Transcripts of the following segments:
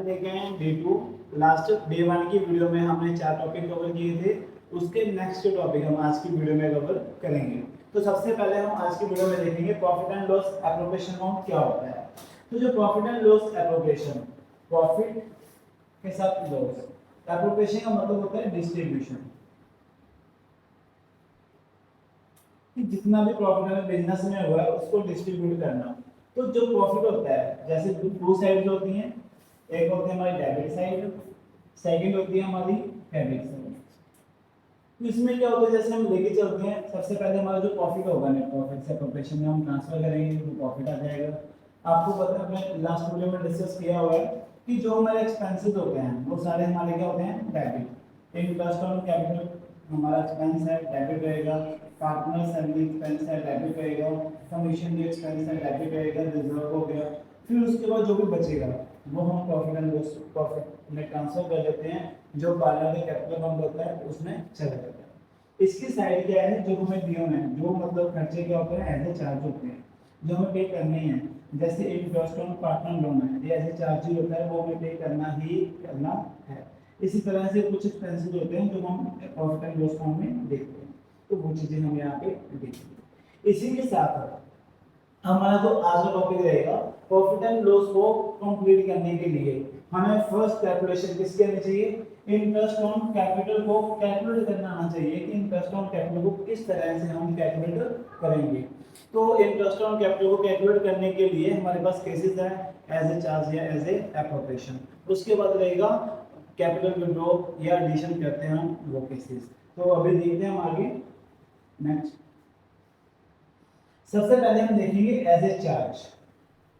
देखे हैं day 2 last day 1 की वीडियो में हमने 4 टॉपिक कवर किए थे। उसके नेक्स्ट टॉपिक हम आज की वीडियो में कवर करेंगे। तो सबसे पहले हम आज की वीडियो में देखेंगे profit and loss appropriation account क्या होता है। तो जो profit and loss appropriation, profit के साथ लॉस, एप्रोप्रिएशन का मतलब होता है डिस्ट्रीब्यूशन, कि जितना भी प्रॉफिट हमें बिजनेस में हुआ है उसको डिस्ट्रीब्यूट करना। तो जो प्रॉफिट होता है, जैसे दो साइड्स होती हैं, एक होती है हमारी डेबिट साइड, सेकंड होती है हमारी क्रेडिट साइड। तो इसमें क्या होता है, जैसे हम लेके चलते हैं, सबसे पहले हमारा जो प्रॉफिट होगा नेट प्रॉफिट से एप्रोप्रिएशन में हम ट्रांसफर करेंगे तो प्रॉफिट आ जाएगा। आपको पता है, हमने लास्ट वीडियो में डिस्कस किया हुआ है कि जो हमारे एक्सपेंसेस होते हैं वो सारे हमारे क्या होते हैं, डेबिट। इंटरेस्ट ऑन कैपिटल हमारा एक्सपेंस है, डेबिट रहेगा। पार्टनर सैलरी एक्सपेंस है, डेबिट रहेगा। कमीशन के एक्सपेंस है, डेबिट रहेगा। रिजर्व हो गया। फिर उसके बाद जो भी बचेगा वो हम प्रॉफिट एंड लॉस प्रॉफिट में ट्रांसफर कर देते हैं, जो पार्टनर के कैपिटल फंड होता है उसमें चला जाता है। इसकी साइड क्या है, जो हमें दिए हैं, जो मतलब खर्चे क्या होते हैं, एज ए चार्ज होते हैं जो हमें पे करने हैं। जैसे इंटरेस्ट ऑन पार्टनर लोन है, ये एज ए चार्ज ही होता है, वो हमें पे करना ही करना है। इसी तरह से कुछ एक्सपेंसेस होते हैं जो हम प्रॉफिट एंड लॉस फॉर्म में देखते हैं, तो वो चीजें हम यहाँ पे देखते हैं। इसी के साथ हमारा जो आज का टॉपिक रहेगा, प्रॉफिट एंड लॉस को कंप्लीट करने के लिए हमें फर्स्ट कैलकुलेशन किसकी आनी चाहिए, इंटरेस्ट ऑन कैपिटल को कैलकुलेट करना आना चाहिए कि इंटरेस्ट ऑन कैपिटल को किस तरह से हम कैलकुलेट करेंगे। तो इंटरेस्ट ऑन कैपिटल को कैलकुलेट करने के लिए हमारे पास केसेस है, एज ए चार्ज या एज ए एप्रोप्रिएशन। उसके बाद रहेगा कैपिटल विड्रॉ या एडिशन करते हैं हम, वो केसेस। तो अभी देखते हैं हम आगे नेक्स्ट। सबसे पहले हम देखेंगे एज ए चार्ज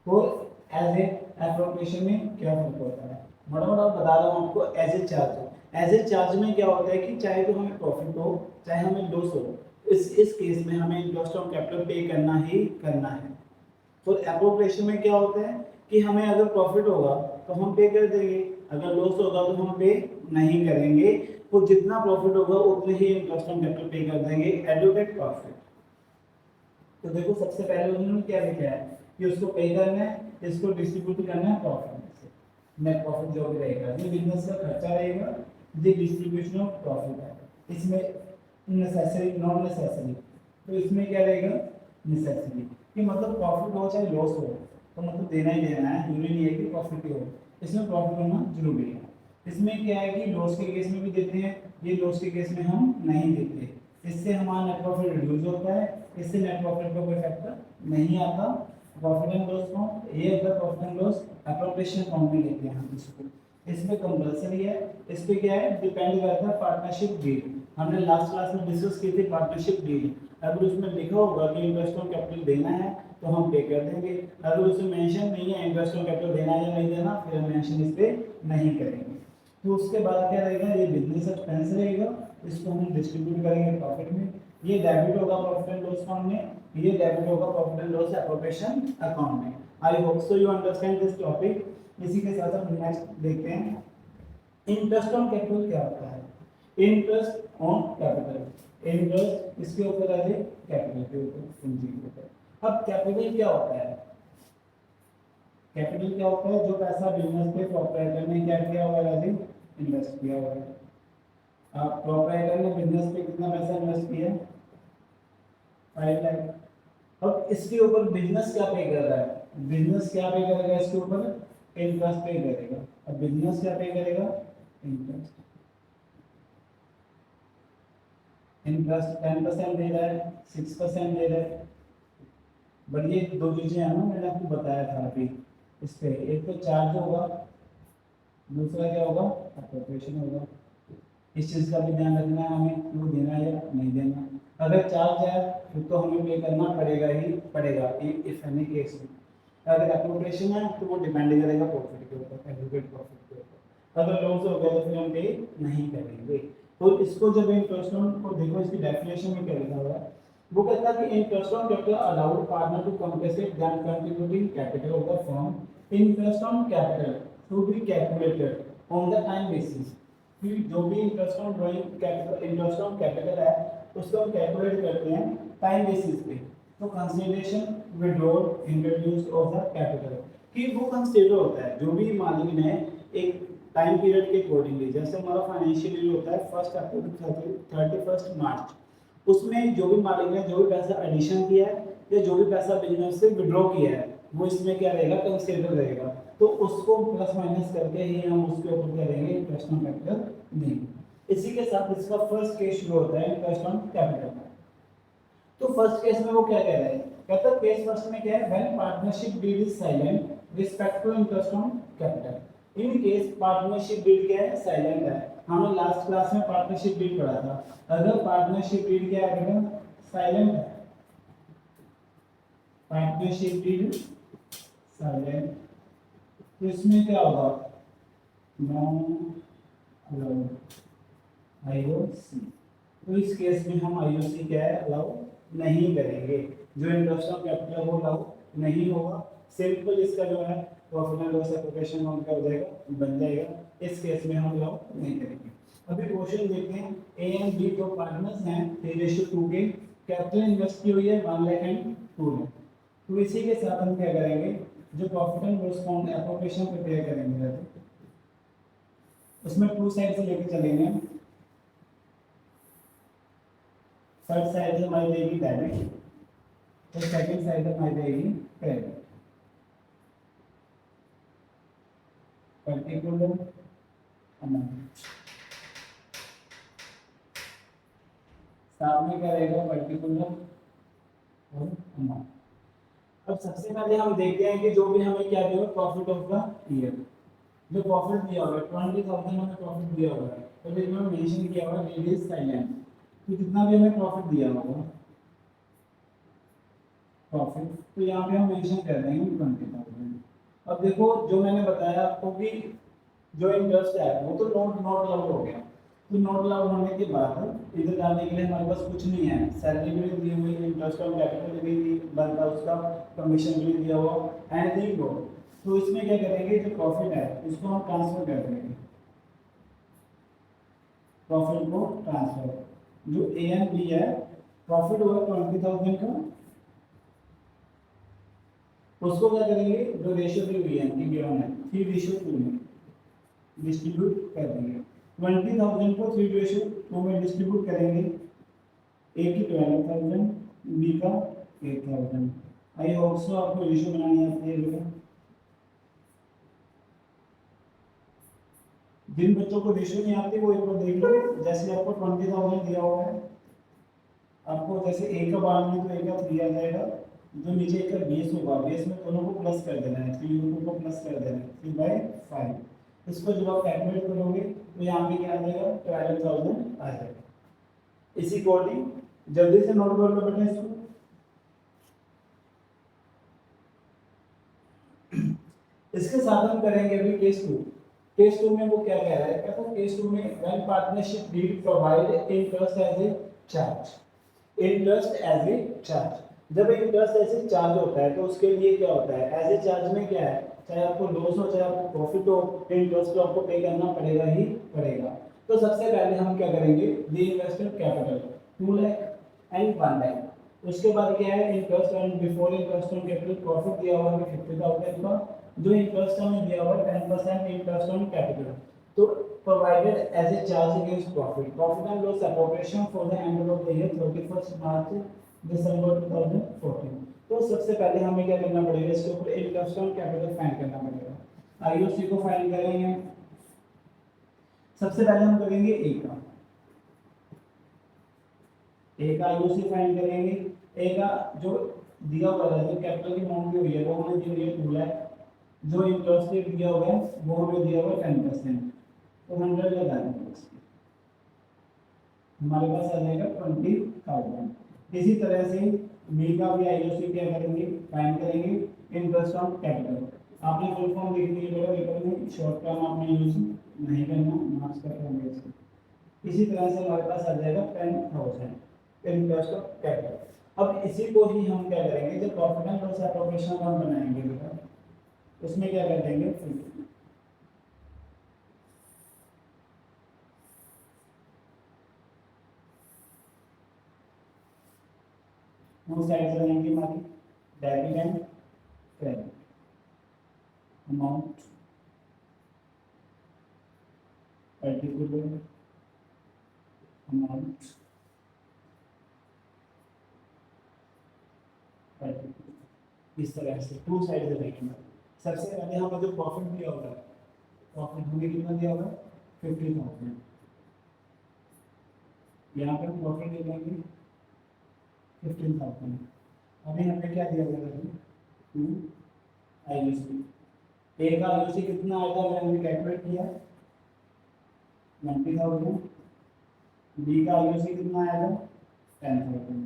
और एज ए एप्रोप्रिएशन में क्या फर्क होता है। बड़ा बड़ा बता रहा हूँ आपको। As a charge, as a charge में क्या होता है कि चाहे तो हमें प्रॉफिट हो चाहे हमें लॉस हो, इस केस में हमें इंटरेस्ट ऑन कैपिटल पे करना ही करना है। तो एप्रोप्रिएशन में क्या होता है कि हमें अगर प्रॉफिट होगा तो हम पे कर देंगे, अगर लॉस होगा तो हम पे नहीं करेंगे। तो जितना प्रॉफिट होगा उतने ही इंटरेस्ट ऑन कैपिटल पे कर देंगे, एडवोकेट प्रॉफिट। तो देखो सबसे पहले उन्होंने क्या लिखा है कि उसको पे करना है, इसको डिस्ट्रीब्यूट करना है प्रॉफिट में से। नेट प्रॉफिट जो भी रहेगा, ये बिजनेस का खर्चा रहेगा, ये डिस्ट्रीब्यूशन ऑफ प्रॉफिट है। इसमें नेसेसरी नॉन नेसेसरी, तो इसमें क्या रहेगा, नेसेसरी, कि मतलब प्रॉफिट हो चाहे लॉस हो तो मतलब देना ही देना है, जरूरी नहीं है कि प्रॉफिट ही हो, इसमें प्रॉफिट होना जरूरी है। इसमें क्या है कि लॉस के केस में भी देते हैं, ये लॉस के केस में हम नहीं देते, इससे हमारा नेट प्रॉफिट रिड्यूस होता है, इससे नेट प्रॉफिट पर कोई फैक्टर नहीं आता। प्रॉफिट एंड लॉस अकाउंट, ये अगर profit and loss appropriation account में लेते हैं हम इसको, इसमें कंपलसरी है। इस पे क्या है, डिपेंड करता है पार्टनरशिप डील। हमने लास्ट क्लास में डिस्कस की थी पार्टनरशिप डील। अगर उसमें लिखा होगा कि इंटरेस्ट ऑन कैपिटल देना है तो हम पे कर देंगे, अगर उसमें मेंशन नहीं है इंटरेस्ट ऑन कैपिटल देना है या नहीं देना, फिर हम मेंशन इस पे नहीं करेंगे। तो उसके बाद क्या रहेगा, ये बिजनेस एक्सपेंस रहेगा, इसको हम डिस्ट्रीब्यूट करेंगे प्रॉफिट में। ये डेबिट होगा प्रॉफिट एंड लॉस अकाउंट में, ये डेबिट होगा profit and loss appropriation account में। I hope so you understand this topic. इसी के साथ हम नेक्स्ट देखते हैं इंटरेस्ट ऑन कैपिटल क्या होता है। इंटरेस्ट ऑन कैपिटल, इंटरेस्ट इसके ऊपर है, कैपिटल के ऊपर, पूंजी के ऊपर। अब कैपिटल क्या होता है, कैपिटल क्या होता है, जो पैसा बिजनेस पे प्रोप्राइटर ने क्या किया हुआ है, इन्वेस्ट किया हुआ है। आप प्रोप्राइटर ने बिजनेस पे कितना पैसा इन्वेस्ट किया, 5 लाख। अब इसके ऊपर बिजनेस क्या पे कर रहा है, बिजनेस क्या पे करेगा, इसके ऊपर इंटरेस्ट पे करेगा। अब बिजनेस क्या पे करेगा, इंटरेस्ट। इंटरेस्ट 10% दे रहा है, 6% दे रहा है। बट ये दो चीजें हैं ना, मैंने आपको बताया था अभी इस पे, एक तो चार्ज होगा, दूसरा क्या होगा, एप्रोप्रिएशन होगा। इस चीज का भी ध्यान रखना है हमें, वो देना या नहीं देना। अगर चार्ज है फिर तो हमें पे करना पड़ेगा ही पड़ेगा, इफ एनी केस में। अगर एप्रोप्रिएशन है तो वो डिपेंड करेगा प्रॉफिट के ऊपर, एग्रीगेट प्रॉफिट के ऊपर। अगर लॉस हो गया तो फिर हम पे नहीं करेंगे। तो इसको जब इंटरेस्ट ऑन को देखो, इसकी डेफिनेशन में क्या लिखा हुआ है, वो कहता है कि interest on capital allowed partner to compensate them contributing capital of the firm. Interest on capital to be calculated on the time basis. फिर जो भी interest on drawing capital, interest on capital है उसको हम कैलकुलेट करते हैं time basis पे। तो consideration withdrawal introduce of the capital, कि वो कंसीडर होता है, जो भी मालिक ने एक टाइम पीरियड के अकॉर्डिंगली, जैसे हमारा फाइनेंशियल ईयर होता है 1 अक्टूबर टू 31 मार्च, उसमें जो भी मालिक ने जो भी पैसा एडिशन किया है या जो भी पैसा बिजनेस से विड्रॉ किया है वो इसमें क्या रहेगा, कंसिडर रहेगा। तो उसको प्लस माइनस करके ही हम उसके ऊपर क्या देंगे, इंटरेस्ट ऑन कैपिटल देंगे। इसी के साथ इसका फर्स्ट केस शुरू होता है इंटरेस्ट ऑन कैपिटल। तो फर्स्ट केस में वो क्या कह रहा है, कहता है केस फर्स्ट में क्या है, when partnership deed is silent respect to interest on capital. In case partnership deed क्या है, साइलेंट है। हमने लास्ट क्लास में पार्टनरशिप डीड पढ़ा था। अगर पार्टनरशिप डीड क्या है, साइलेंट है, पार्टनरशिप डीड साइलेंट, तो इसमें क्या होगा, नॉन अलाउड आईओसी। तो इस केस में हम आईओसी क्या है, अलाउ नहीं करेंगे। जो इंटरेस्ट ऑन कैपिटल वो अलाउ नहीं होगा। सिंपल इसका जो है profit and loss application on कर जाएगा, बन जाएगा। इस केस में हम अलाउ नहीं करेंगे। अभी क्वेश्चन देखते हैं। ए एंड बी दो पार्टनर्स हैं 3:2 के, कैपिटल इन्वेस्ट की हुई है 1 लाख एंड 2 लाख। तो इसी के साथ हम क्या करेंगे, जो profit and loss account application prepare करेंगे, उसमें टू साइड से लेके चलेंगे। फर्स्ट साइड हमारी देगी डेबिट, तो सेकंड साइड हमारी देगी क्रेडिट। पर्टिकुलर अमाउंट साथ में क्या रहेगा, पर्टिकुलर अमाउंट। अब सबसे पहले हम देखते हैं कि जो भी हमें क्या दिया, प्रॉफिट ऑफ द ईयर। जो प्रॉफिट दिया हुआ है 20,000 हमें प्रॉफिट दिया हुआ है, तो इसमें मेंशन किया हुआ है रिलीज साइलेंट। तो जितना भी हमें प्रॉफिट दिया होगा प्रॉफिट, तो यहाँ पे हम मेंशन कर देंगे 20,000। अब देखो जो मैंने बताया आपको कि जो इंटरेस्ट है वो तो नॉट अलाउड हो गया। तो नॉट अलाउड होने के बाद इधर डालने के लिए हमारे पास कुछ नहीं है। सैलरी भी दी हुई, इंटरेस्ट ऑन कैपिटल भी बनता, उसका कमीशन भी दिया हुआ, एनीथिंग नो। तो इसमें क्या करेंगे, जो प्रॉफिट है उसको हम ट्रांसफर कर देंगे। प्रॉफिट को ट्रांसफर, जो ए एंड बी है, प्रॉफिट हुआ 20,000 का, उसको क्या करेंगे, जो रेशियो दी हुई है कि गिवन है 3:2 में डिस्ट्रीब्यूट कर देंगे। 20,000 को 3:2 में डिस्ट्रीब्यूट करेंगे। ए की 12,000, बी का 8,000। आई होप सो आपको रेशियो बनानी आती है बेटा। जिन बच्चों को रेशियो नहीं आती वो एक बार देख लो। जैसे आपको 20,000 दिया हुआ है, आपको जैसे ए का बाद में तो ए का 3 आ जाएगा, जो नीचे का बेस होगा, बेस में दोनों को प्लस कर देना है, 3 को प्लस कर देना है 3/5। इसको जब आप कैलकुलेट करोगे तो यहाँ पे क्या आ जाएगा, 12,000 आ जाएगा। इसी अकॉर्डिंग जल्दी से नोट कर लो बेटा इसको। इसके साथ हम करेंगे अभी केस 2। केस 2 में वो क्या कह रहा है, कहता है केस 2 में when partnership deed provide interest as a charge, interest as a charge. जब इंटरेस्ट ऐसे चार्ज होता है तो उसके लिए क्या होता है, एज ए चार्ज में क्या है, चाहे आपको लॉस हो चाहे आपको प्रॉफिट हो, इंटरेस्ट तो आपको पे करना पड़ेगा ही पड़ेगा। तो सबसे पहले हम क्या करेंगे, the investment capital 2 lakh and 1 lakh. उसके बाद क्या है, interest and before interest on capital profit दिया हुआ है 50,000 का, जो इंटरेस्ट हमें दिया हुआ है 10% इंटरेस्ट ऑन कैपिटल। तो provided as a charge against profit, profit and loss appropriation for the end of the year 31st March दिसंबर 2014। तो सबसे पहले हमें क्या करना पड़ेगा, इसके ऊपर इंटरेस्ट ऑन कैपिटल फाइंड करना पड़ेगा। आईओसी को फाइंड करेंगे। सबसे पहले हम करेंगे ए का आईओसी फाइंड करेंगे। ए का जो दिया हुआ है, जो कैपिटल की अमाउंट दी हुई है वो हमें दी हुई है 2 लाख, जो इंटरेस्ट रेट दिया हुआ है वो हमें दिया हुआ है 10%, तो 100 लगा देंगे, हमारे पास आ जाएगा 20,000। इसी तरह से बी का भी आईओसी क्या करेंगे, फाइंड करेंगे, इंटरेस्ट ऑन कैपिटल। आपने फुल फॉर्म लिख दी है पेपर में, शॉर्ट टर्म आपने यूज नहीं करना, मार्क्स कट होंगे इससे। इसी तरह से हमारे पास आ जाएगा 10,000 इंटरेस्ट ऑफ कैपिटल। अब इसी को ही हम क्या करेंगे, जब प्रॉफिट एंड लॉस एप्रोप्रिएशन हम बनाएंगे बेटा, उसमें क्या कर देंगे, वो साइड से रहेंगे हमारी debit and credit amount particular amount इस तरह से टू साइड से देखेंगे। सबसे पहले हमें जो प्रॉफिट दिया होगा, प्रॉफिट हमें कितना दिया होगा 50,000, यहाँ पर प्रॉफिट दे देंगे 15,000। अभी हमें क्या दिया होगा टू आईयूसी, ए का आईयूसी कितना आएगा मैंने कैलकुलेट किया 90,000, बी का आईयूसी कितना आएगा 10,000,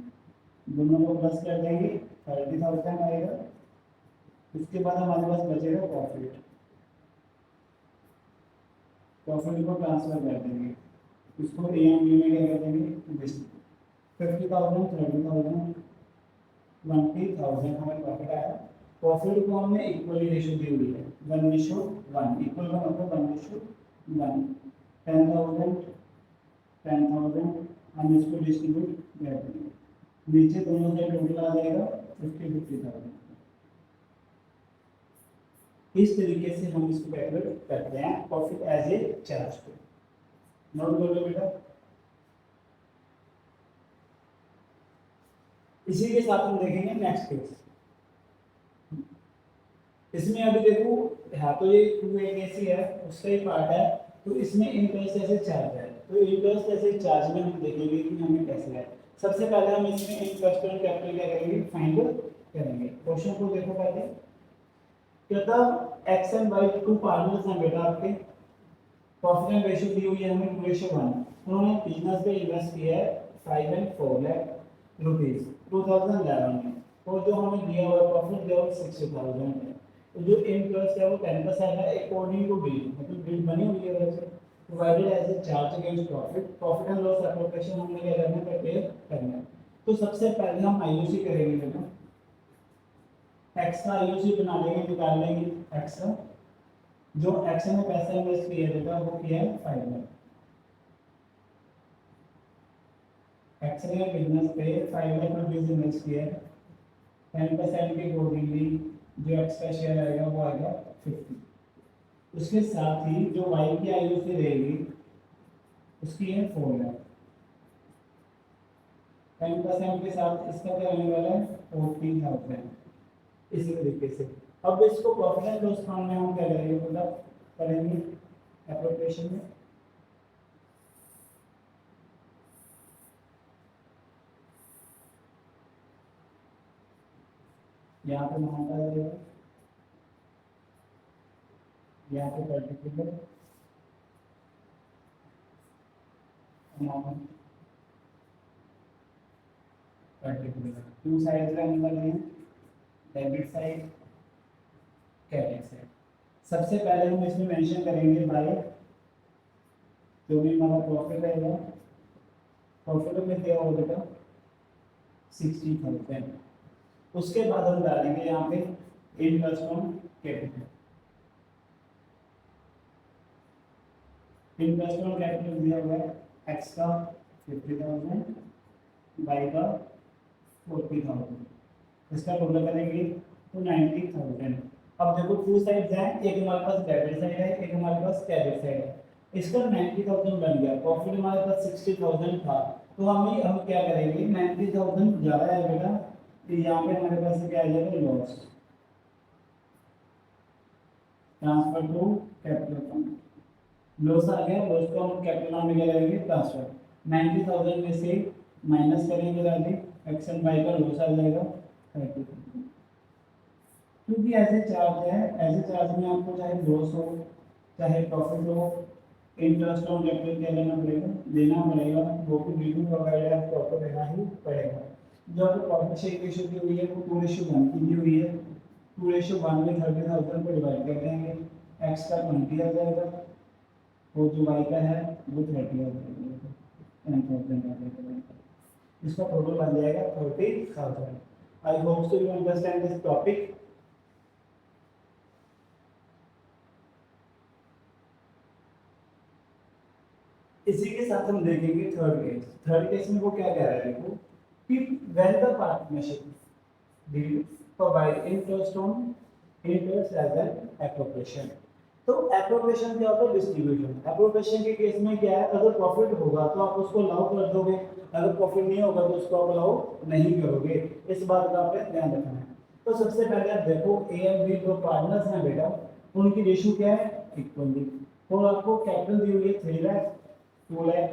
दोनों को प्लस कर देंगे 30,000 आएगा। उसके बाद हमारे पास बचेगा प्रॉफिट, प्रॉफिट को ट्रांसफर कर देंगे, उसको एएमबी में क्या कर देंगे 50,000 30,000 20,000 हमें प्रॉफिट आया। प्रॉफिट को हमने इक्वली रेशियो दी हुई है 1:1, इक्वल का मतलब 1:1। 10,000 10,000 हम इसको डिस्ट्रीब्यूट कर देंगे, नीचे दोनों से टोटल आ जाएगा 50,000। इस तरीके से हम इसको कैलकुलेट करते हैं प्रॉफिट एज ए चार्ज को। नोट कर लो बेटा। इसी के साथ हम देखेंगे नेक्स्ट केस। इसमें अभी देखो हाँ तो ये 280 है उसका ही पार्ट है, तो इसमें इंटरेस्ट ऐसे चार्ज है, तो इंटरेस्ट ऐसे चार्ज में हम देखेंगे कि हमें कैसे है। सबसे पहले हम इसमें इंटरेस्ट और कैपिटल क्या करेंगे फाइंड करेंगे। क्वेश्चन को देखो पहले, कहता X and Y two partners हैं बेटा आपके, प्रॉफिट एंड रेशियो दी हुई है हमें 2:1। उन्होंने बिजनेस पे इन्वेस्ट किया है 5 and 4 लाख रुपीस 2011 में, और जो हमें दिया हुआ प्रॉफिट दिया हुआ 60,000 है। तो जो इंटरेस्ट है वो 10% है अकॉर्डिंग टू बिल, मतलब बिल बनी हुई है वैसे provided as a charge against profit. Profit and loss appropriation हमने क्या करना है प्रिपेयर करना है। तो सबसे पहले हम आईयूसी करेंगे बेटा, एक्स का आईयूसी बना लेंगे, निकाल लेंगे एक्स का। जो एक्स ने पैसा इन्वेस्ट किया बेटा वो किया है 5 लाख। एक्स ने बिजनेस पे 5 लाख रुपीस इन्वेस्ट किया है, 10% के अकॉर्डिंगली जो एक्स का शेयर आएगा वो आएगा 50। उसके साथ ही जो वाई की आईयूसी रहेगी उसकी है 4 लाख, 10% के साथ इसका क्या आने वाला है 40,000। इसी तरीके से अब इसको प्रॉफिट एंड लॉस अकाउंट में हम क्या करेंगे मतलब करेंगे एप्रोप्रिएशन में। यहाँ पे अमाउंट आ जाएगा, यहाँ पे particular amount, particular two side का निकल रहे हैं, डेबिट साइड क्रेडिट साइड। सबसे पहले हम इसमें मेंशन करेंगे बाय, जो भी हमारा प्रॉफिट रहेगा, प्रॉफिट में क्या होगा बेटा 60,000। उसके बाद हम डालेंगे यहाँ पे interest on capital, interest on capital दिया हुआ है एक्स का 50,000, वाई का 40,000, इसका टोटल करेंगे तो 90,000। अब देखो टू साइड्स हैं, एक हमारे पास डेबिट साइड है एक हमारे पास क्रेडिट साइड है। इसका 90,000 बन गया, प्रॉफिट हमारे पास 60,000 था, तो हम क्या करेंगे 90,000 ज़्यादा है बेटा, तो यहाँ पे हमारे पास क्या आ जाएगा loss, transfer to capital fund. Loss आ गया, लॉस को हम कैपिटल फंड में क्या करेंगे ट्रांसफर। 90,000 में से माइनस करेंगे राजी, एक्स एंड वाई का लॉस आ जाएगा 30,000। क्योंकि ऐसे चार्ज है, ऐसे चार्ज में आपको चाहे लॉस हो चाहे प्रॉफिट हो, इंटरेस्ट ऑन कैपिटल क्या लेना पड़ेगा, वो भी बिल्कुल प्रोवाइड है, आपको देना ही पड़ेगा। जो आपको प्रॉफिट शेयर रेशियो दी हुई है वो 2:1 की दी हुई है, 2:1 में 30,000 को डिवाइड कर देंगे, एक्स का 20 आ जाएगा और जो वाई का है वो 30 आ जाएगा, 10,000 आ जाएगा, इसका टोटल बन जाएगा 30,000। आई hope so you understand this topic. इसी के साथ हम देखेंगे थर्ड केस। थर्ड केस में वो क्या कह रहा है देखो कि when the partnership will provide interest on interest as an appropriation, तो एप्रोप्रिएशन क्या होता है? डिस्ट्रीब्यूशन। एप्रोप्रिएशन के केस में क्या है, अगर प्रॉफिट होगा तो आप उसको अलाउ कर दोगे, अगर प्रॉफिट नहीं होगा तो उसको आप अलाउ नहीं करोगे। इस बात का आपने ध्यान रखना है। तो सबसे पहले आप देखो ए एंड बी जो पार्टनर्स हैं बेटा, उनकी रेशियो क्या है? इक्वली। और आपको कैपिटल दी हुई है 3 लाख, 2 लाख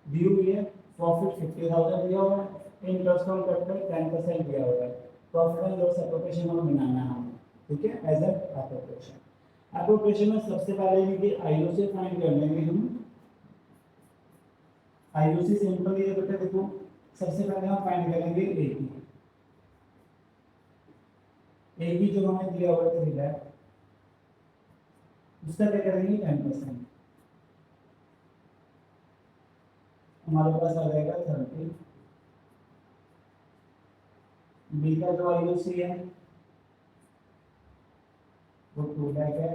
दी हुई है, प्रॉफिट 50,000 दिया हुआ है, इंटरेस्ट ऑन कैपिटल 10% दिया हुआ है। प्रॉफिट एंड लॉस एप्रोप्रिएशन हमें बनाना है हमें, ठीक है, एज एन एप्रोप्रिएशन। एप्रोप्रिएशन में सबसे पहले इनकी आईओसी फाइंड कर लेंगे हम। आईओसी सिंपल ये बेटा देखो, सबसे पहले हम फाइंड करेंगे ए की। ए की जो हमें दिया हुआ है 3 लाख, उसका क्या करेंगे? 10%। हमारे पास आ जाएगा 30। बी का जो आईओसी है वो 2 लाख है,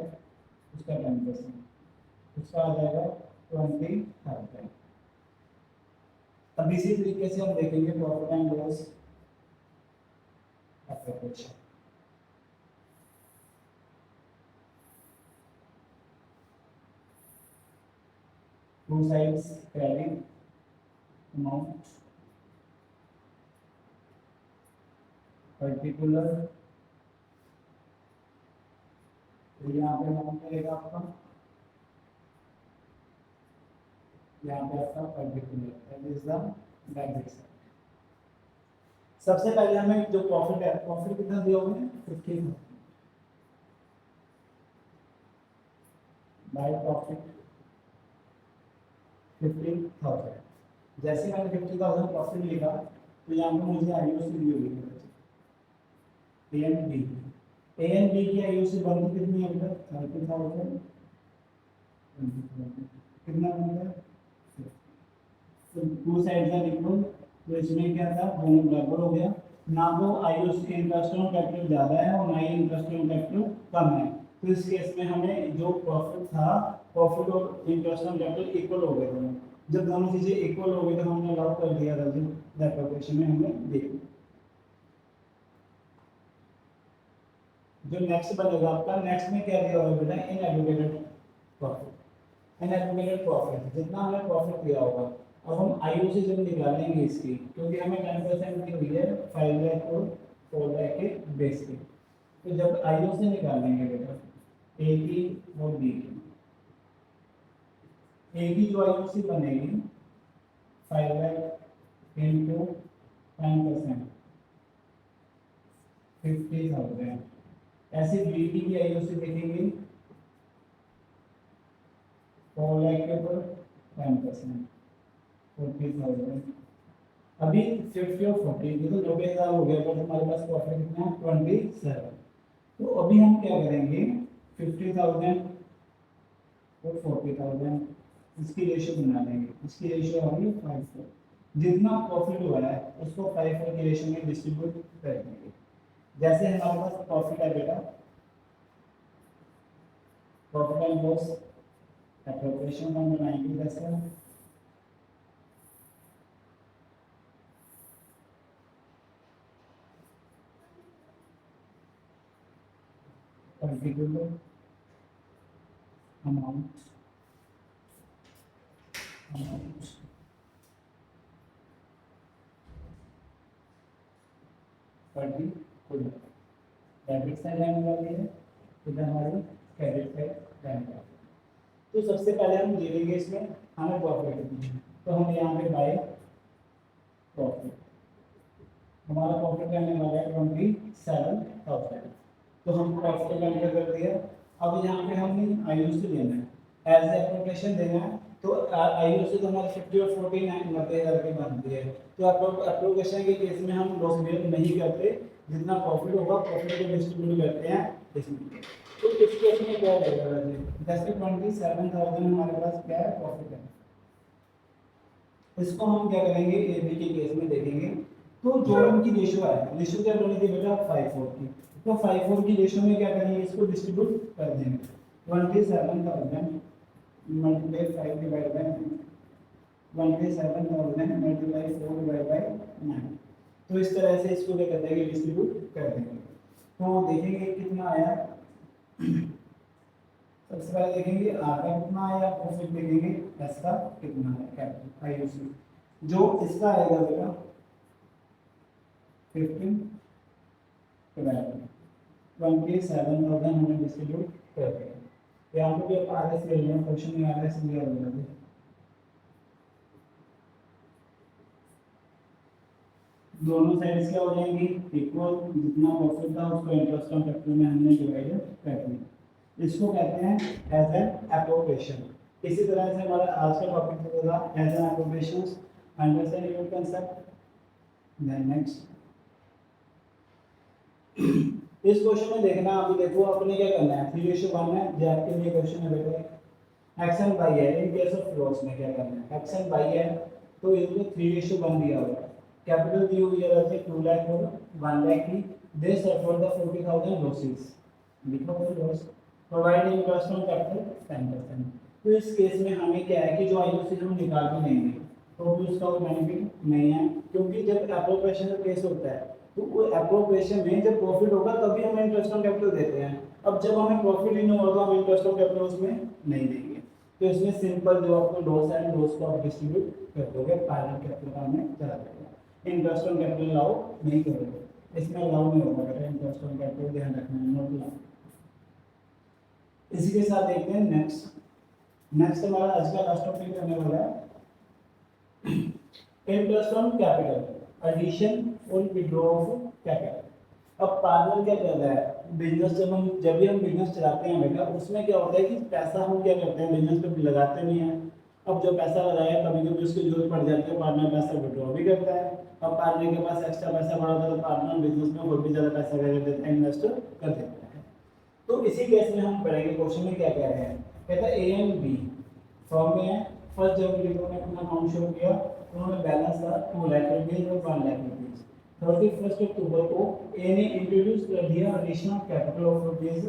उसका 10%, उसका आ जाएगा 20,000। अब इसी तरीके से हम देखेंगे profit and loss appropriation. Two sides credit amount particular, तो यहाँ पे अमाउंट मिलेगा आपका, यहाँ पे आपका particular, that is the debit side. सबसे पहले हमें जो प्रॉफिट है, प्रॉफिट कितना दिया हुआ है? 50,000 बाय प्रॉफिट 50,000। जैसे मैंने 50,000 प्रॉफिट लिखा तो यहाँ पे मुझे आईओसी दी हुई है A and B. A and B की आईओसी बनती कितनी है बेटा? 30,000, कितना बनता है? तो टू साइड्स आर इक्वल, तो इसमें क्या था, दोनों बराबर हो गया। ना तो आईओसी इंटरेस्ट ऑन कैपिटल ज़्यादा है और ना ही इंटरेस्ट ऑन कैपिटल कम है। तो इस केस में हमें जो प्रॉफिट था, प्रॉफिट और इंटरेस्ट ऑन कैपिटल इक्वल हो गए दोनों। जब दोनों चीज़ें इक्वल हो गई तो हमने अलाउ कर दिया था, जो एप्रोप्रिएशन में हमने देखा। जो नेक्स्ट बनेगा आपका, नेक्स्ट में क्या दिया हुआ है बेटा? इन एलोकेटेड प्रॉफिट। इन एलोकेटेड प्रॉफिट जितना हमें प्रॉफिट दिया होगा, अब हम आईओसी जब निकालेंगे इसकी, क्योंकि हमें 10% दी हुई है 5 लाख और 4 लाख के बेस पे, तो जब आईओसी निकालेंगे बेटा ए की और बी की, ए की जो आईओसी बनेगी 5 लाख इंटू 10%, 50,000। ऐसे बी की भी आईओसी देखेंगे 4 लाख के ऊपर 10%, 40,000। अभी 50 और 40 ये तो 90,000 हो गया, पर हमारे पास प्रॉफिट कितना है? 27। तो अभी हम क्या करेंगे? 50,000 और 40,000 इसकी रेशियो बना लेंगे। इसकी रेशियो आ गई 5:4। जितना प्रॉफिट हुआ है उसको 5:4 की रेशियो में डिस्ट्रीब्यूट कर देंगे। जैसे हमारे पास प्रॉफिट है बेटा, प्रॉफिट एंड लॉस एप्रोप्रिएशन हम बनाएंगे जैसे particular amount particular debit side आने वाली है, इधर हमारी क्रेडिट साइड आने वाली है। तो सबसे पहले हम ले लेंगे इसमें हमें प्रॉफिट कितनी है, तो हम यहाँ पे बाय प्रॉफिट, हमारा प्रॉफिट रहने वाला है 27,000। तो हम प्रॉफिट एंटर कर दिया। अब यहाँ पे हमने आईओसी लेना है, एज एप्रोप्रिएशन देना है। तो आईओसी तो हमारे 50 और 49 90,000 की बनती है। तो एप्रोप्रिएशन के केस में हम लॉस बेयर नहीं करते, जितना प्रॉफिट होगा प्रॉफिट को डिस्ट्रीब्यूट करते हैं इसमें। तो इस केस में क्या रहेगा? जैसे 27,000 हमारे पास क्या है? प्रॉफिट है। इसको हम क्या करेंगे? ए बी के केस में देखेंगे। तो जो इनकी रेशियो है, रेशियो क्या बनी थी बेटा? 5:4 की। तो 5:4 की रेशियो में क्या करेंगे? इसको डिस्ट्रीब्यूट कर देंगे। 27,000 multiply 5 divide by 27,000 multiply 4 divide by 9। तो इस तरह से इसको क्या कर देंगे? डिस्ट्रीब्यूट कर देंगे। तो देखेंगे कितना आया। सबसे पहले देखेंगे आर का कितना है या फिर देखेंगे एस का कितना है कैपिटल आईयूसी। जो इसका आएगा बेटा 15 डिवाइडेड 27,000 हमने डिस्ट्रीब्यूट कर दिया। यहाँ पे भी आप आर एस ले लें, क्वेश्चन में आर एस लिया होगा। दोनों साइड्स क्या हो जाएंगी इक्वल, जितना प्रॉफिट था उसको इंटरेस्ट ऑन कैपिटल में हमने डिवाइड कर दिया। इसको कहते हैं एज एन एप्रोप्रिएशन। इसी तरह से हमारा आज का टॉपिक था as an appropriation, understand your concept. Then next इस क्वेश्चन में देखना, अभी देखो आपने क्या करना है 3:1 है जो आपके लिए क्वेश्चन है बेटा। एक्स एंड वाई है, इन केस ऑफ लॉस में क्या करना है, एक्स एंड वाई है तो इसको 3:1 दिया हुआ है। कैपिटल दी हुई है वैसे 2 लाख और 1 लाख की। दे सफर द 40,000 लॉसेस, लिखो loss, provide interest on capital 10%। तो इस केस में हमें क्या है कि जो आईओसी हम निकाल भी लेंगे तो भी उसका कोई बेनिफिट नहीं है, क्योंकि जब एप्रोप्रिएशन का केस होता है तो वो एप्रोप्रिएशन में जब प्रॉफिट होगा तभी हम इंटरेस्ट ऑन कैपिटल देते हैं। अब जब हमें प्रॉफिट ही नहीं होगा तो हम इंटरेस्ट ऑन कैपिटल उसमें नहीं देंगे। तो इसमें सिंपल जो आपको लॉस है लॉस को आप डिस्ट्रीब्यूट कर दोगे, फाइनल कैपिटल का हमें चला जाएगा। इंटरेस्ट ऑन कैपिटल लाओ नहीं करोगे, इसमें लाओ नहीं होगा बेटा, इंटरेस्ट ऑन कैपिटल ध्यान रखना है, नोट लाओ। इसी के साथ देखते हैं नेक्स्ट हमारा आज का लास्ट टॉपिक रहने वाला है इंटरेस्ट ऑन कैपिटल, एडिशन और विड्रॉ ऑफ कैपिटल। अब पार्टनर क्या कर रहा है, बिजनेस जब भी हम बिजनेस चलाते हैं बेटा उसमें क्या होता है कि पैसा हम क्या करते हैं बिजनेस पे लगाते नहीं है। अब जो पैसा लगाया कभी कभी उसकी जरूरत पड़ जाती है, पार्टनर पैसा विड्रॉ भी करता है। अब पार्टनर के पास एक्स्ट्रा पैसा पड़ा होता है तो पार्टनर बिजनेस में और भी ज़्यादा पैसा कर देता है, इन्वेस्ट कर देता है। तो इसी केस में हम पढ़ेंगे क्वेश्चन में क्या कह रहे हैं, कहता है ए एंड बी फॉर्म में है। फर्स्ट जब उन्होंने अपना अकाउंट शो किया उन्होंने बैलेंस था 2 लाख रुपीज और 1 लाख रुपीज। 31 अक्टूबर को ए ने इंट्रोड्यूस कर दिया एडिशनल कैपिटल ऑफ रुपीज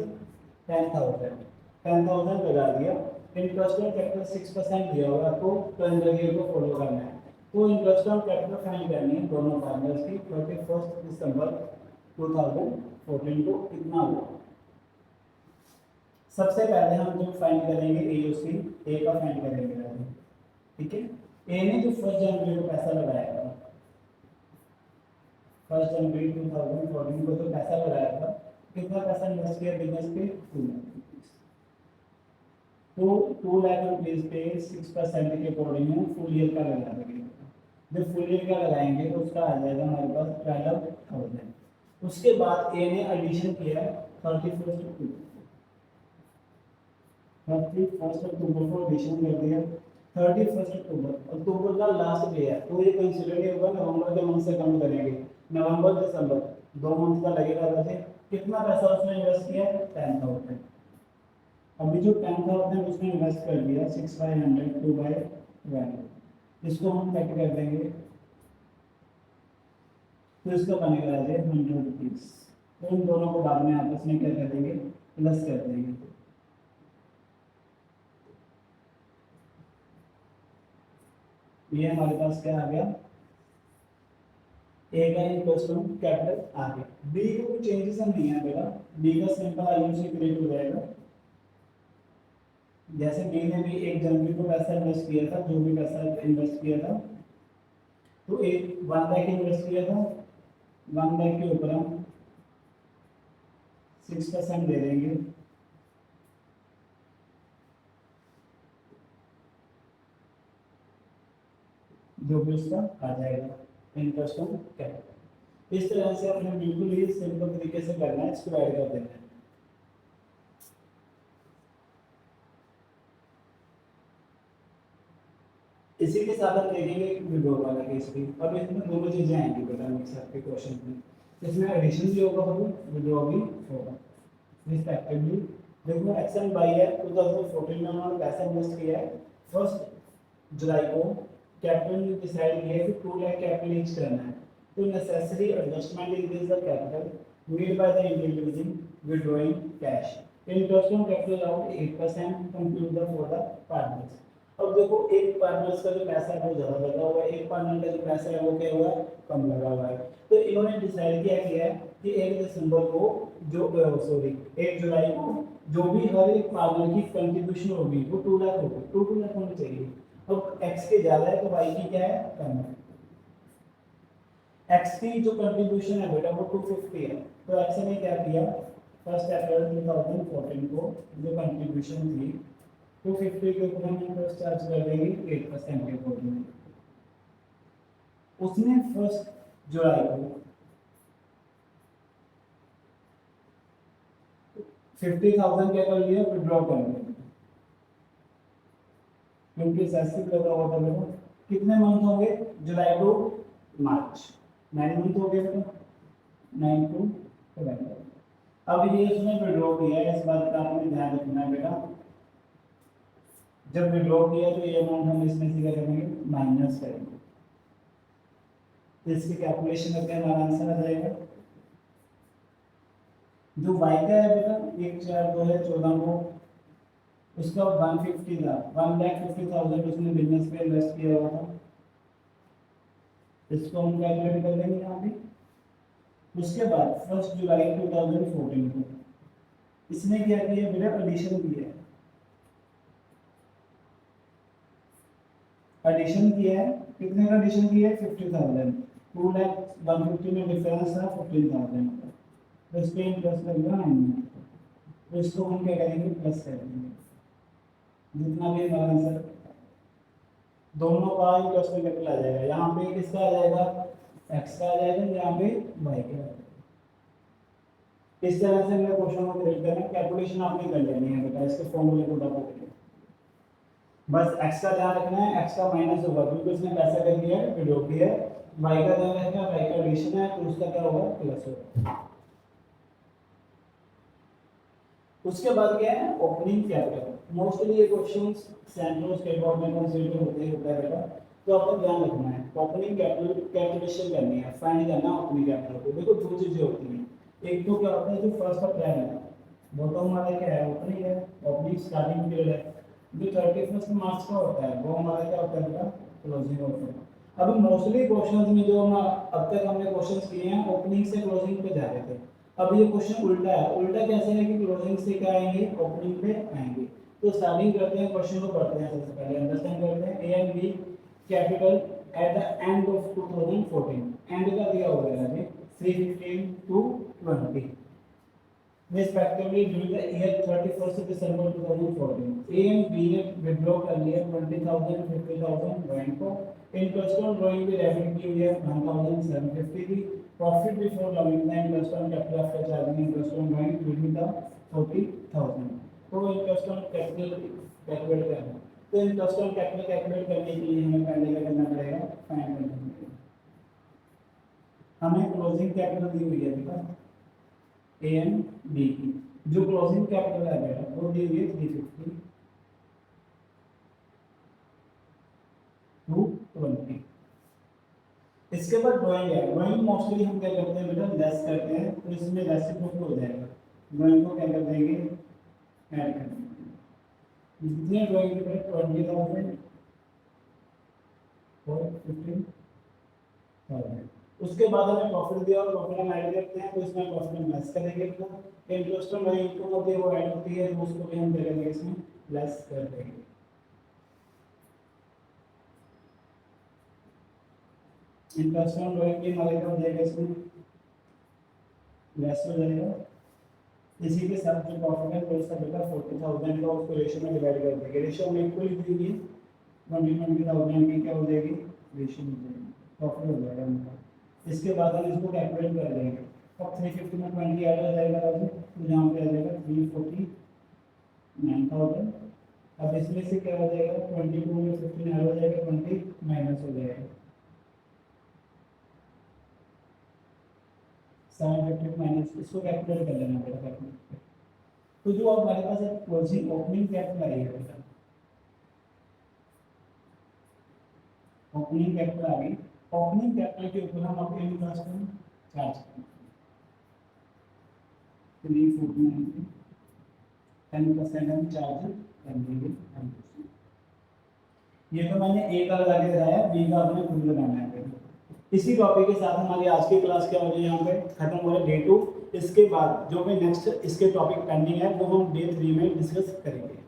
10,000 लगा दिया। इंटरेस्ट ऑन कैपिटल 6% दिया हुआ, आपको कैलेंडर ईयर को फॉलो करना है। तो इंटरेस्ट ऑन कैपिटल फाइंड करनी है दोनों पार्टनर्स की। 31 दिसंबर 2014 को कितना हुआ। सबसे पहले हम जो फाइंड करेंगे एओसी, ए का फाइंड करेंगे, ठीक है। ए ने जो 1 जनवरी को पैसा लगाया था, 1 जनवरी 2014 को जो पैसा लगाया था, कितना पैसा इन्वेस्ट किया बिजनेस पे 2 लाख रुपीस। तो 2 लाख रुपीस पे 6% के अकॉर्डिंग में फुल ईयर का लगा देंगे। जब फुल ईयर का लगाएंगे तो उसका आ जाएगा हमारे पास 12,000। उसके बाद ए ने एडिशन किया 31 अक्टूबर को एडिशन कर दिया। 31 अक्टूबर का लास्ट डे है तो ये कंसीडर नहीं होगा, नवंबर के मंथ से कम करेंगे। नवंबर दिसंबर 2 मंथ का लगेगा। वैसे कितना पैसा उसने इन्वेस्ट किया 10,000। अभी जो 10,000 उसने इन्वेस्ट कर दिया 6,500 2/12, इसको हम कट कर देंगे तो इसका बनेगा 100 रुपीज। तो इन दोनों को बाद में आपस में क्या कर देंगे प्लस कर देंगे। ये हमारे पास क्या आ गया, ए का इंटरेस्ट ऑन कैपिटल आ गया। बी को कोई चेंजेस नहीं है बेटा, बी का सिंपल आईयूसी क्रिएट हो जाएगा। जैसे बी ने भी 1 जनवरी को पैसा इन्वेस्ट किया था, जो भी पैसा इन्वेस्ट किया था तो 1 लाख इन्वेस्ट किया था, 1 लाख के ऊपर हम 6% दे देंगे। जो भी उसका आ जाएगा इंटरेस्ट ऑन कैपिटल। इस तरह से अपने बिल्कुल ही सिंपल तरीके से करना है, इसको ऐड कर देना है। इसी के साथ हम देखेंगे विड्रॉ वाला केस भी। अब इसमें दोनों चीजें आएंगी बेटा मिक्स आपके क्वेश्चन में। इसमें एडिशन भी होगा और विड्रॉ भी होगा रिस्पेक्टिवली। देखो एक्स एंड वाई है 2014 में उन्होंने पैसा इन्वेस्ट किया है। 1 जुलाई को कैपिटल डिसाइड किया कि 2 लाख कैपिटल ईच करना है। तो necessary adjustment in the capital made by the individual withdrawing cash. Interest on capital around 8% compute the for the partners. अब देखो एक पार्टनर्स का जो पैसा है वो ज़्यादा लगा हुआ है, एक पार्टनर का जो पैसा है वो क्या हुआ है कम लगा हुआ है। तो इन्होंने डिसाइड किया है कि 1 दिसंबर को जो 1 जुलाई को जो भी हर एक पार्टनर की कंट्रीब्यूशन होगी वो 2 लाख होगी, 2 लाख होनी चाहिए। अब x के ज़्यादा है तो y की क्या है, कम है। x की जो कंट्रीब्यूशन है बेटा वो 250 है, तो x ने क्या किया, फर्स्ट अप्रैल 2014 को जो कंट्रीब्यूशन थी 250 के ऊपर हम इंटरेस्ट चार्ज कर देंगे 8% के अकॉर्डिंग। उसने 1 जुलाई को 50,000 क्या कर लिया, विड्रॉ कर लिया, क्योंकि सेसिव लगा हुआ था मेरे को। कितने मंथ होंगे, जुलाई टू मार्च, 9 मंथ हो गए बेटा, 9 टू 12। अब ये उसने विड्रॉ किया है, इस बात का आपने ध्यान रखना है बेटा। जब विड्रॉ किया तो ये अमाउंट हम इसमें से क्या करेंगे, माइनस करेंगे, तो इसकी कैलकुलेशन करके हमारा आंसर आ जाएगा। जो y का है बेटा 1/4/2014 को, उसका 150 था, 1,50,000 उसने बिजनेस पे इन्वेस्ट किया हुआ था, इसको हम कैलकुलेट कर लेंगे यहाँ पे। उसके बाद 1 जुलाई 2014 को इसने क्या किया बेटा, एडिशन किया है, एडिशन किया है, कितने का एडिशन किया है, 50,000, 2,150 में डिफरेंस था 15,000, तो इस पे इंटरेस्ट लगेगा 9, तो इसको हम क्या करेंगे, प्लस कर देंगे, जितना भी हमारा आंसर दोनों का इंटरेस्ट कैपिटल आ जाएगा। यहाँ पे किसका आ जाएगा, x का आ जाएगा, यहाँ पे y का आ जाएगा। इस तरह से हमने क्वेश्चन को क्रिएट करना है, कैलकुलेशन आपने कर लेनी है बेटा, इसके फॉर्मूले को डालो, बस x का ध्यान रखना है, x का माइनस होगा क्योंकि उसने पैसा कर दिया है, विड्रॉ किया है, y का ध्यान रखना है, y का एडिशन है तो उसका क्या होगा, प्लस होगा। उसके बाद क्या है, ओपनिंग कैपिटल। मोस्टली ये questions central state government consider होते हैं बेटा, तो आपको ध्यान रखना है, ओपनिंग कैपिटल कैलकुलेशन करनी है, फाइंड करना है ओपनिंग कैपिटल को। देखो दो चीजें होती हैं, एक तो क्या होता है जो फर्स्ट अप्रैल है वो तो हमारा क्या है, ओपनिंग है, ओपनिंग स्टार्टिंग पीरियड है। जो 31 मार्च का होता है वो हमारा क्या होता है बेटा, क्लोजिंग होता है। अभी मोस्टली क्वेश्चंस में जो हम अब तक हमने क्वेश्चंस किए हैं ओपनिंग से क्लोजिंग पे जा रहे थे, अब ये क्वेश्चन उल्टा है। उल्टा कैसे है कि क्लोजिंग से क्या आएंगे, ओपनिंग पे आएंगे। तो स्टार्टिंग करते हैं, क्वेश्चन को पढ़ते हैं, सबसे पहले अंडरस्टैंड करते हैं। A and B capital at the end of 2014, end का दिया हुआ है अभी 315 to 20 respectively during the year 31st of December 2014. A and B ने withdraw कर लिया 20,000 50,000 ड्राइंग को, इंटरेस्ट ऑन ड्राइंग की डेबिट की हुई है 1,750 की, profit before logging the interest on capital after charging interest on drawing will be the 40,000। तो इंटरेस्ट ऑन कैपिटल कैलकुलेट करना, तो इंटरेस्ट ऑन कैपिटल कैलकुलेट करने के लिए हमें पहले क्या करना पड़ेगा, फाइंड करना पड़ेगा। हमें क्लोजिंग कैपिटल दी हुई है बेटा ए एंड बी की, जो क्लोजिंग कैपिटल है बेटा वो दी हुई है 350 to 20। इसके बाद ड्राइंग है, ड्राइंग मोस्टली हम क्या करते हैं बेटा, लेस करते हैं, तो इसमें रेसिप्रोकल हो जाएगा, ड्राइंग को क्या कर देंगे, ऐड कर देंगे। जितने ड्राइंग के बेटा 20,000 और 15,000। उसके बाद हमें प्रॉफिट दिया और प्रॉफिट हम ऐड करते हैं, तो इसमें प्रॉफिट हम लेस करेंगे, तो इंटरेस्ट ऑन इनकम होती है वो ऐड होती है, तो उसको भी हम क्या करेंगे, इसमें लेस कर देंगे। इंटरेस्ट ऑन ड्राइंग भी हमारे क्या हो जाएगा, इसमें लेस हो जाएगा। इसी के साथ जो प्रॉफिट है तो उसका बेटा 40,000 का उसको रेशियो में डिवाइड कर देंगे, रेशियो में इक्वली देंगे 20,000 की क्या हो जाएगी, रेशियो हो जाएगी, प्रॉफिट हो जाएगा उनका। इसके बाद हम इसको कैलकुलेट कर देंगे, अब 350 में 20 ऐड हो जाएगा राजू, तो यहाँ पे आ जाएगा 349,000। अब इसमें से क्या हो जाएगा, 22 में 15 ऐड हो जाएगा, 20 माइनस हो जाएगा, 750 माइनस, इसको कैलकुलेट कर लेना बेटा कैलकुलेट। तो जो अब हमारे पास एक क्लोजिंग ओपनिंग कैपिटल आई है बेटा, ओपनिंग कैपिटल आ गई, ओपनिंग कैपिटल के ऊपर हम अपने इंटरेस्ट चार्ज करेंगे 349 10% हम चार्ज कर देंगे। ये तो मैंने ए का लगा के दिखाया, बी का आपने खुद लगाना है। इसी टॉपिक के साथ हमारी आज की क्लास क्या हो रही है, यहाँ पे खत्म हो रहा है। डे 2 इसके बाद जो भी नेक्स्ट इसके टॉपिक पेंडिंग है वो हम डे 3 में डिस्कस करेंगे।